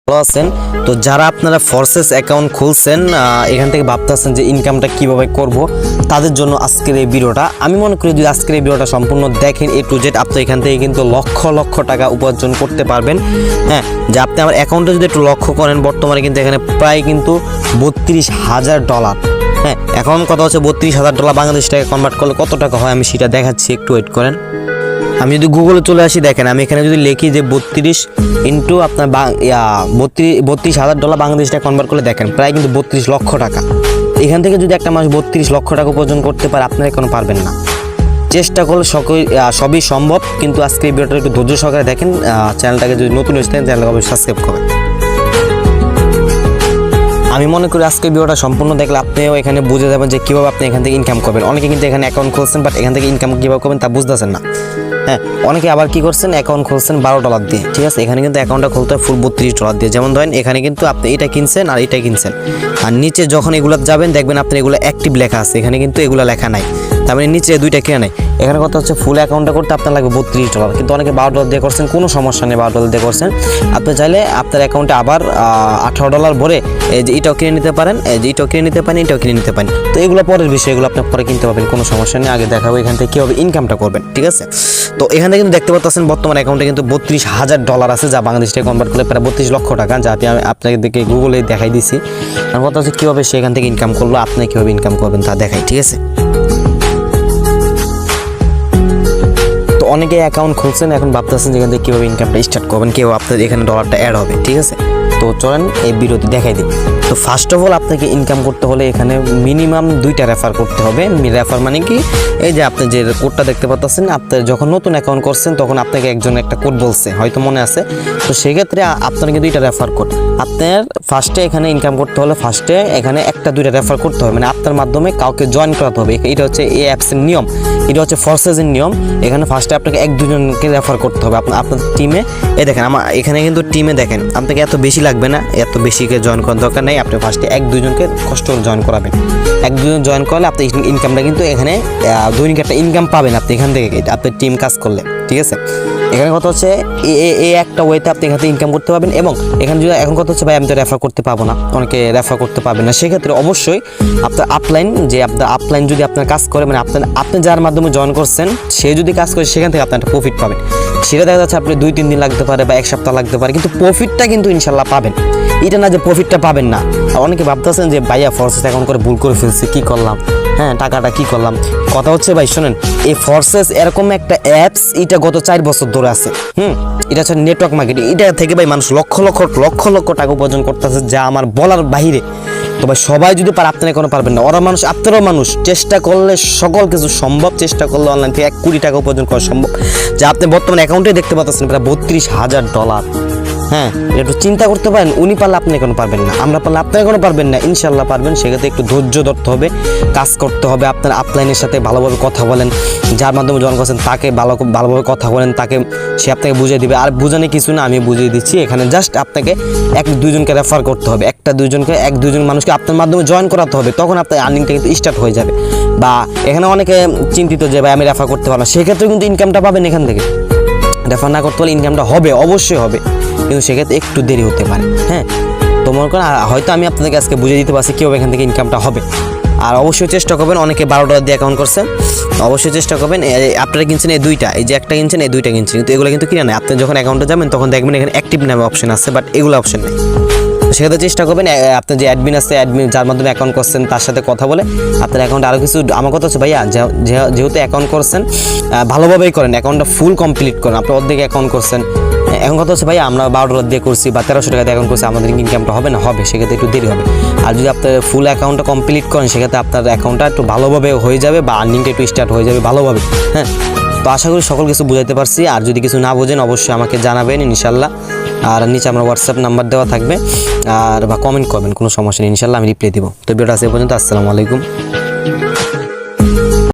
ভালো আছেন। তো যারা আপনারা ফরসেস অ্যাকাউন্ট খুলছেন এখান থেকে ভাবতেছেন যে ইনকামটা কিভাবে করব, তাদের জন্য আজকের এই ভিডিওটা। আমি মনে করি যদি আজকের এই ভিডিওটা সম্পূর্ণ দেখেন A to Z, আপনি এখান থেকে কিন্তু লক্ষ লক্ষ টাকা উপার্জন করতে পারবেন। হ্যাঁ, যে আপনি আমার অ্যাকাউন্টে যদি একটু লক্ষ্য করেন, বর্তমানে কিন্তু এখানে প্রায় কিন্তু $32,000। হ্যাঁ, এখন কথা হচ্ছে $32,000 বাংলাদেশ টাকা কনভার্ট করলে কত টাকা হয় আমি সেটা দেখাচ্ছি, একটু ওয়েট করেন। আমি যদি গুগলে চলে আসি, দেখেন আমি এখানে যদি লিখি যে 32 ইন্টু আপনার $32,000 বাংলাদেশ টাকা কনভার্ট করলে দেখেন প্রায় কিন্তু 32 লক্ষ টাকা। এখান থেকে যদি একটা মাস 32 লক্ষ টাকা উপার্জন করতে পারে, আপনারা কোনো পারবেন না। চেষ্টা করলে সবই সম্ভব, কিন্তু আজকে এই ভিডিওটা একটু ধৈর্য সহকারে দেখেন। চ্যানেলটাকে যদি নতুন এসেছেন চ্যানেলটাকে অবশ্যই সাবস্ক্রাইব করবেন। আমি মনে করি আজকে ভিডিওটা সম্পূর্ণ দেখলে আপনিও এখানে বুঝে যাবেন যে কীভাবে আপনি এখান থেকে ইনকাম করবেন। অনেকে কিন্তু এখানে অ্যাকাউন্ট খুলছেন, বাট এখান থেকে ইনকাম কীভাবে করবেন তা বুঝতেছেন না। হ্যাঁ, অনেকে আবার কি করছেন, অ্যাকাউন্ট খুলছেন $12 দিয়ে, ঠিক আছে। এখানে কিন্তু অ্যাকাউন্টটা খুলতে হয় ফুল $32 দিয়ে। যেমন ধরেন এখানে কিন্তু আপনি এটা কিনছেন আর এটা কিনছেন, আর নিচে যখন এগুলো যাবেন দেখবেন আপনার এগুলো অ্যাক্টিভ লেখা আছে, এখানে কিন্তু এগুলো লেখা নাই, তার মানে নিচে দুইটা কিনে নেই। এখানে কথা হচ্ছে ফুল অ্যাকাউন্টটা করতে আপনার লাগবে $32, কিন্তু অনেকে $12 দিয়ে করছেন, কোনো সমস্যা নেই, $12 দিয়ে করছেন। আপনি চাইলে আপনার অ্যাকাউন্টে আবার $18 ভরে এই যে এটাও কিনে নিতে পারেন, এই যে এটাও কিনে নিতে পারেন, এটাও কিনে নিতে পারেন। তো এগুলো পরের বিষয়, এগুলো আপনি পরে কিনতে পারবেন, কোনো সমস্যা নেই। আগে দেখাবো এখান থেকে কীভাবে ইনকামটা করবেন, ঠিক আছে। তো এখানে কিন্তু দেখতে পাচ্ছেন বর্তমান অ্যাকাউন্টে কিন্তু $32,000 আছে, যা বাংলাদেশ টাকা কনভার্ট করলে প্রায় 32 লক্ষ টাকা, যা আমি আপনাকে দেখে গুগলে দেখাই দিছি। আর কথা হচ্ছে কীভাবে সেখান থেকে ইনকাম করলো, আপনি কীভাবে ইনকাম করবেন তা দেখাই, ঠিক আছে। তো অনেকে অ্যাকাউন্ট খুলছেন, এখন ভাবতেছেন যেখান থেকে কীভাবে ইনকামটা স্টার্ট করবেন, কেউ আপনার এখানে ডলারটা অ্যাড হবে, ঠিক আছে। তো চলেন এই ভিডিওতে দেখাই দিই। তো ফার্স্ট অফ অল আপনাকে ইনকাম করতে হলে এখানে মিনিমাম 2টা রেফার করতে হবে। রেফার মানে কি, এই যে আপনি যে কোডটা দেখতে পাচ্ছেন, আপনি যখন নতুন অ্যাকাউন্ট করছেন তখন আপনাকে একজন একটা কোড বলছে, হয়তো মনে আছে। তো সেক্ষেত্রে আপনার কিন্তু 2টা রেফার কোড। আপনার ফার্স্টে এখানে ইনকাম করতে হলে ফার্স্টে এখানে 1-2টা রেফার করতে হবে, মানে আপনার মাধ্যমে কাউকে জয়েন করাতে হবে। এটা হচ্ছে এই অ্যাপসের নিয়ম, এটা হচ্ছে ফরসেজের নিয়ম। এখানে ফার্স্টে আপনাকে 1-2জনকে রেফার করতে হবে আপনার টিমে। এই দেখেন আমার এখানে কিন্তু টিমে দেখেন আপনাকে এত বেশি লাগবে না, এত বেশিকে জয়েন করার দরকার নেই। আপনি ফার্স্টে 1-2জনকে কষ্ট করে জয়েন করাবেন। 1-2জন জয়েন করলে আপনি ইনকামটা কিন্তু এখানে দৈনিক একটা ইনকাম পাবেন আপনি এখান থেকে, আপনার টিম কাজ করলে, ঠিক আছে। এখানে কথা হচ্ছে এই একটা ওয়েতে আপনি এখান থেকে ইনকাম করতে পারবেন। এবং এখানে যদি এখন কথা হচ্ছে ভাই আমি তো রেফার করতে পারবো না, অনেকে রেফার করতে পারবেন না, সেক্ষেত্রে অবশ্যই আপনার আপলাইন, যে আপনার আপলাইন যদি আপনার কাজ করে, মানে আপনি যার মাধ্যমে জয়েন করছেন সে যদি কাজ করে, সেখান থেকে আপনি একটা প্রফিট পাবেন। সেটা দেখা যাচ্ছে আপনি 2-3 দিন লাগতে পারে বা 1 সপ্তাহ লাগতে পারে, কিন্তু প্রফিটটা কিন্তু ইনশাল্লাহ পাবেন। এটা না যে প্রফিটটা পাবেন না। আর অনেকে ভাবতেছেন যে ভাইয়া ফরসেস অ্যাকাউন্ট করে ভুল করে ফেলছি, কী করলাম, হ্যাঁ টাকাটা কী করলাম। কথা হচ্ছে ভাই শোনেন, এই ফরসেস এরকম একটা অ্যাপস, এটা গত 4 বছর ধরে আছে। এটা হচ্ছে নেটওয়ার্ক মার্কেটিং। এটা থেকে ভাই মানুষ লক্ষ লক্ষ টাকা উপার্জন করতেছে, যা আমার বলার বাহিরে। তো ভাই সবাই যদি পারে, আপনারা কোনো পারবেন না। ওরা মানুষ, আপনারাও মানুষ, চেষ্টা করলে সকল কিছু সম্ভব। চেষ্টা করলে অনলাইন থেকে 1 কোটি টাকা উপার্জন করা সম্ভব, যা আপনি বর্তমানে অ্যাকাউন্টে দেখতে পাচ্ছেন প্রায় $32,000। হ্যাঁ, একটু চিন্তা করতে পারেন। উনি পারলে আপনি কোনো পারবেন না, আমরা পারলে আপনারা কোনো পারবেন না। ইনশাল্লাহ পারবেন। সেক্ষেত্রে একটু ধৈর্য ধরতে হবে, কাজ করতে হবে। আপনার আপলাইনের সাথে ভালোভাবে কথা বলেন, যার মাধ্যমে জয়েন করছেন তাকে ভালোভাবে কথা বলেন, সে আপনাকে বুঝিয়ে দিবে। আর বুঝানো কিছু না, আমি বুঝিয়ে দিচ্ছি। এখানে জাস্ট আপনাকে 1-2জনকে রেফার করতে হবে, 1-2জন মানুষকে আপনার মাধ্যমে জয়েন করাতে হবে, তখন আপনার আর্নিংটা কিন্তু স্টার্ট হয়ে যাবে। বা এখানে অনেকে চিন্তিত যে ভাই আমি রেফার করতে পারবো না, সেক্ষেত্রে কিন্তু ইনকামটা পাবেন এখান থেকে। রেফার না করতে পারলে ইনকামটা হবে, অবশ্যই হবে, কিন্তু সেক্ষেত্রে একটু দেরি হতে পারে। হ্যাঁ, তো মনে করেন হয়তো আমি আপনাদেরকে আজকে বুঝিয়ে দিতে পারছি কীভাবে এখান থেকে ইনকামটা হবে। আর অবশ্যই চেষ্টা করবেন, অনেকে $12 দিয়ে অ্যাকাউন্ট করছেন, অবশ্যই চেষ্টা করবেন। আপনারা কিনছেন এই 2টা, এই যে একটা কিনছেন, এই 2টা কিনছেন, কিন্তু এগুলো কিন্তু কিনে নেয়। আপনি যখন অ্যাকাউন্টে যাবেন তখন দেখবেন এখানে অ্যাক্টিভ নামে অপশন আছে, বাট এগুলো অপশন নেই। সেক্ষেত্রে চেষ্টা করবেন আপনার যে অ্যাডমিন আছে, যার মাধ্যমে অ্যাকাউন্ট করছেন তার সাথে কথা বলে আপনার অ্যাকাউন্টে আরও কিছু। আমার কথা হচ্ছে ভাইয়া যেহেতু অ্যাকাউন্ট করছেন, ভালোভাবেই করেন, অ্যাকাউন্টটা ফুল কমপ্লিট করেন। আপনি অর্ধেক অ্যাকাউন্ট করছেন, এখন কথা হচ্ছে ভাই আমরা $12 দিয়ে করছি বা 1300 টাকা দিয়ে অ্যাকাউন্ট করছি, আমাদের ইনকামটা হবে না, হবে, সেক্ষেত্রে একটু দেরি হবে। আর যদি আপনার ফুল অ্যাকাউন্টটা কমপ্লিট করেন, সেক্ষেত্রে আপনার অ্যাকাউন্টটা একটু ভালোভাবে হয়ে যাবে বা আর্নিংটা একটু স্টার্ট হয়ে যাবে ভালোভাবে। হ্যাঁ, তো আশা করি সকল কিছু বুঝাইতে পারছি। আর যদি কিছু না বোঝেন অবশ্যই আমাকে জানাবেন ইনশাল্লাহ। আর নিচে আমার হোয়াটসঅ্যাপ নাম্বার দেওয়া থাকবে, আর বা কমেন্ট করবেন, কোনো সমস্যা নেই, ইনশাল্লাহ আমি রিপ্লাই দিব। তো ভিডিওটা আজ এই পর্যন্ত। আসসালামু আলাইকুম।